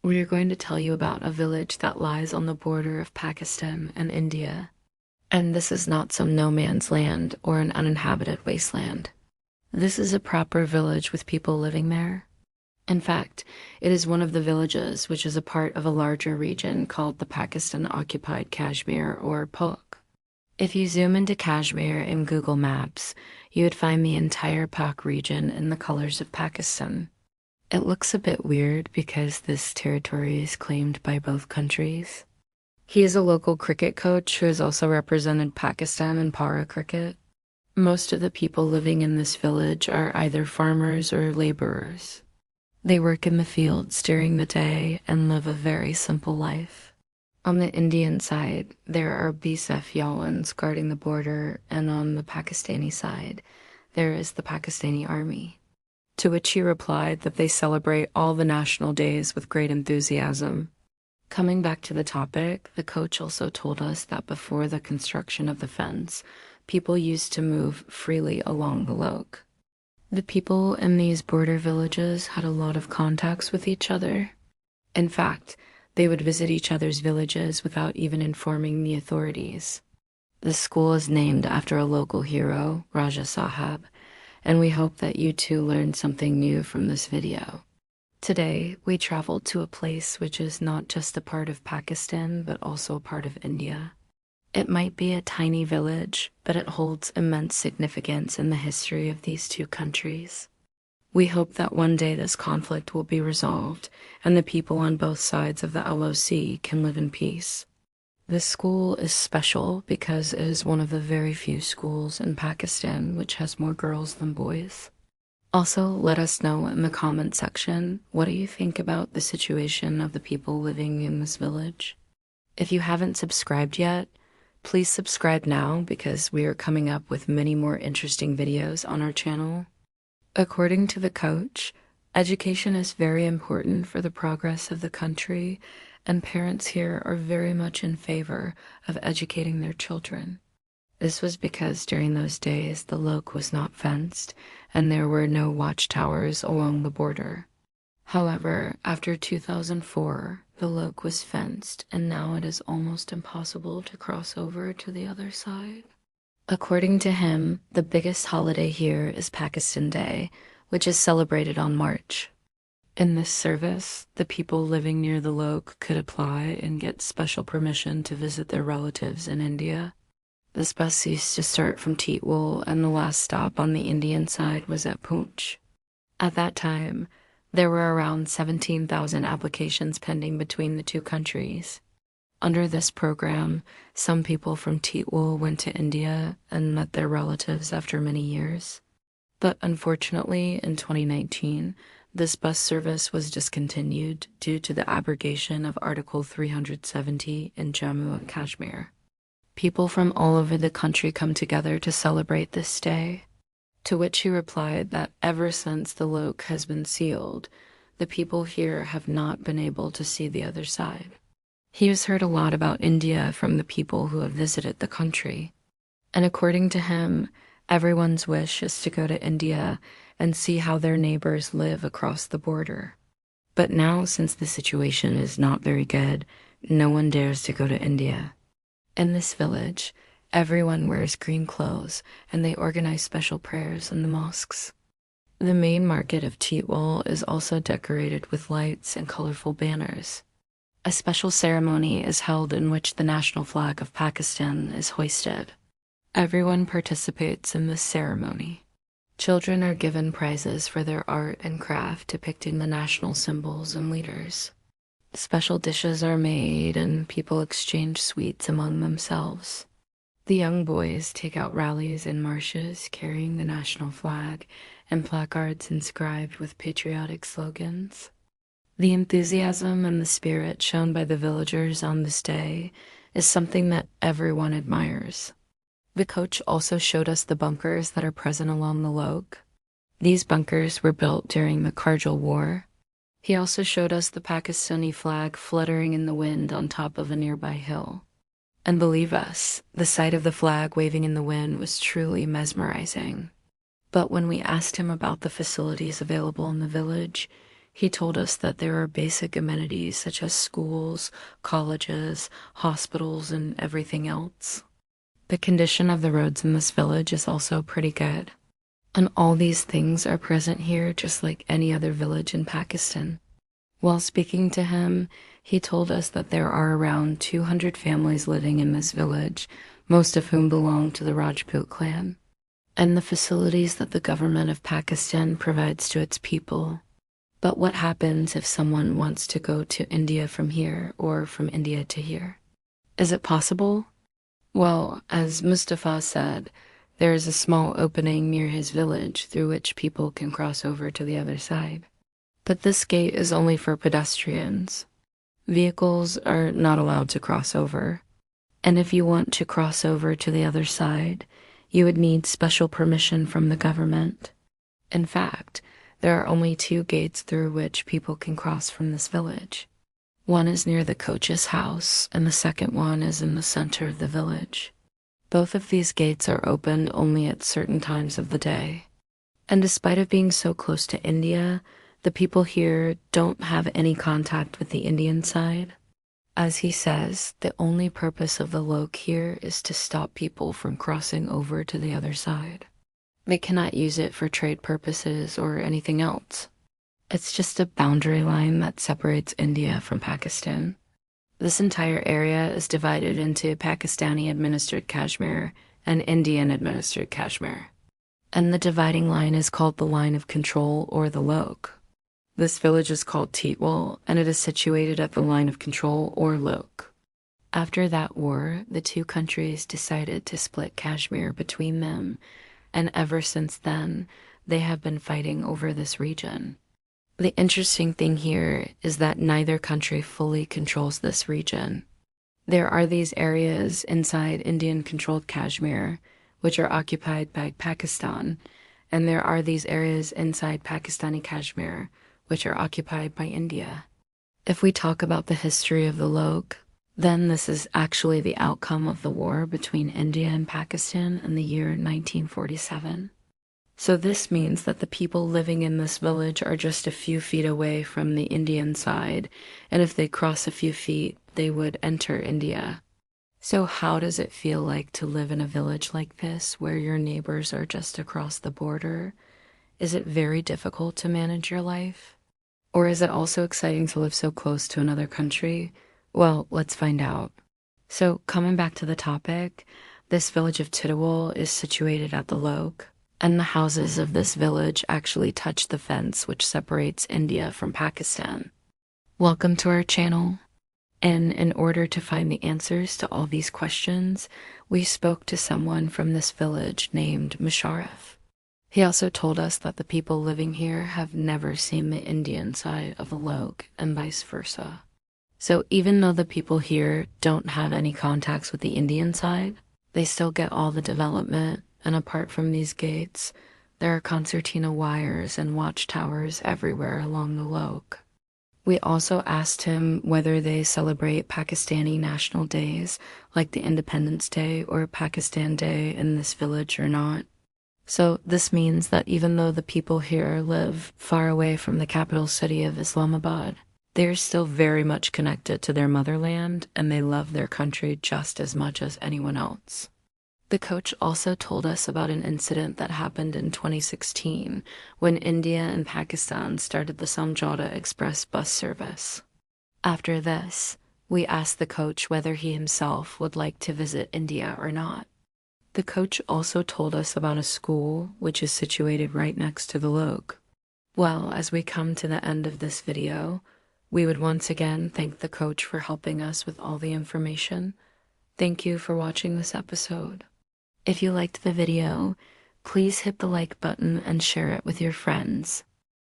We are going to tell you about a village that lies on the border of Pakistan and India. And this is not some no man's land or an uninhabited wasteland. This is a proper village with people living there. In fact, it is one of the villages which is a part of a larger region called the Pakistan-occupied Kashmir, or POK. If you zoom into Kashmir in Google Maps, you would find the entire Pak region in the colors of Pakistan. It looks a bit weird because this territory is claimed by both countries. He is a local cricket coach who has also represented Pakistan in para cricket. Most of the people living in this village are either farmers or laborers. They work in the fields during the day and live a very simple life. On the Indian side, there are BSF Yawans guarding the border, and on the Pakistani side, there is the Pakistani army. To which he replied that they celebrate all the national days with great enthusiasm. Coming back to the topic, the coach also told us that before the construction of the fence, people used to move freely along the LoC. The people in these border villages had a lot of contacts with each other. In fact, they would visit each other's villages without even informing the authorities. The school is named after a local hero, Raja Sahab, and we hope that you too learned something new from this video. Today, we traveled to a place which is not just a part of Pakistan, but also a part of India. It might be a tiny village, but it holds immense significance in the history of these two countries. We hope that one day this conflict will be resolved, and the people on both sides of the LoC can live in peace. This school is special because it is one of the very few schools in Pakistan which has more girls than boys. Also, let us know in the comment section, what do you think about the situation of the people living in this village? If you haven't subscribed yet, please subscribe now because we are coming up with many more interesting videos on our channel. According to the coach, education is very important for the progress of the country, and parents here are very much in favor of educating their children. This was because during those days the LoC was not fenced and there were no watchtowers along the border. However, after 2004, the LoC was fenced and now it is almost impossible to cross over to the other side. According to him, the biggest holiday here is Pakistan Day, which is celebrated on March. In this service, the people living near the LoC could apply and get special permission to visit their relatives in India. This bus used to start from Teetwal, and the last stop on the Indian side was at Poonch. At that time, there were around 17,000 applications pending between the two countries. Under this program, some people from Teetwal went to India and met their relatives after many years. But unfortunately, in 2019, this bus service was discontinued due to the abrogation of Article 370 in Jammu and Kashmir. People from all over the country come together to celebrate this day. To which he replied that ever since the LoC has been sealed, the people here have not been able to see the other side. He has heard a lot about India from the people who have visited the country. And according to him, everyone's wish is to go to India and see how their neighbors live across the border. But now, since the situation is not very good, no one dares to go to India. In this village, everyone wears green clothes and they organize special prayers in the mosques. The main market of Teetwal is also decorated with lights and colorful banners. A special ceremony is held in which the national flag of Pakistan is hoisted. Everyone participates in this ceremony. Children are given prizes for their art and craft depicting the national symbols and leaders. Special dishes are made and people exchange sweets among themselves. The young boys take out rallies and marches carrying the national flag and placards inscribed with patriotic slogans. The enthusiasm and the spirit shown by the villagers on this day is something that everyone admires. The coach also showed us the bunkers that are present along the LoC. These bunkers were built during the Kargil War. He also showed us the Pakistani flag fluttering in the wind on top of a nearby hill. And believe us, the sight of the flag waving in the wind was truly mesmerizing. But when we asked him about the facilities available in the village, He told us that there are basic amenities such as schools, colleges, hospitals, and everything else. The condition of the roads in this village is also pretty good. And all these things are present here just like any other village in Pakistan. While speaking to him, he told us that there are around 200 families living in this village, most of whom belong to the Rajput clan, and the facilities that the government of Pakistan provides to its people. But what happens if someone wants to go to India from here or from India to here? Is it possible? Well, as Mustafa said, there is a small opening near his village through which people can cross over to the other side. But this gate is only for pedestrians. Vehicles are not allowed to cross over. And if you want to cross over to the other side, you would need special permission from the government. In fact, there are only 2 gates through which people can cross from this village. One is near the coach's house, and the second one is in the center of the village. Both of these gates are opened only at certain times of the day. And despite it being so close to India, the people here don't have any contact with the Indian side. As he says, the only purpose of the LoC here is to stop people from crossing over to the other side. They cannot use it for trade purposes or anything else. It's just a boundary line that separates India from Pakistan. This entire area is divided into Pakistani-administered Kashmir and Indian-administered Kashmir. And the dividing line is called the line of control or the LoC. This village is called Teetwal, and it is situated at the line of control or LoC. After that war, the 2 countries decided to split Kashmir between them, and ever since then, they have been fighting over this region. The interesting thing here is that neither country fully controls this region. There are these areas inside Indian-controlled Kashmir, which are occupied by Pakistan, and there are these areas inside Pakistani Kashmir, which are occupied by India. If we talk about the history of the LoC, then this is actually the outcome of the war between India and Pakistan in the year 1947. So this means that the people living in this village are just a few feet away from the Indian side, and if they cross a few feet, they would enter India. So how does it feel like to live in a village like this, where your neighbors are just across the border? Is it very difficult to manage your life? Or is it also exciting to live so close to another country? Well, let's find out. So coming back to the topic, this village of Teetwal is situated at the LoC, and the houses of this village actually touch the fence which separates India from Pakistan. Welcome to our channel. And in order to find the answers to all these questions, we spoke to someone from this village named Musharraf. He also told us that the people living here have never seen the Indian side of the LoC and vice versa. So even though the people here don't have any contacts with the Indian side, they still get all the development, and apart from these gates, there are concertina wires and watchtowers everywhere along the LoC. We also asked him whether they celebrate Pakistani national days like the Independence Day or Pakistan Day in this village or not. So this means that even though the people here live far away from the capital city of Islamabad, they're still very much connected to their motherland, and they love their country just as much as anyone else. The coach also told us about an incident that happened in 2016 when India and Pakistan started the Samjhauta Express bus service. After this, we asked the coach whether he himself would like to visit India or not. The coach also told us about a school which is situated right next to the LoC. Well, as we come to the end of this video, we would once again thank the coach for helping us with all the information. Thank you for watching this episode. If you liked the video, please hit the like button and share it with your friends.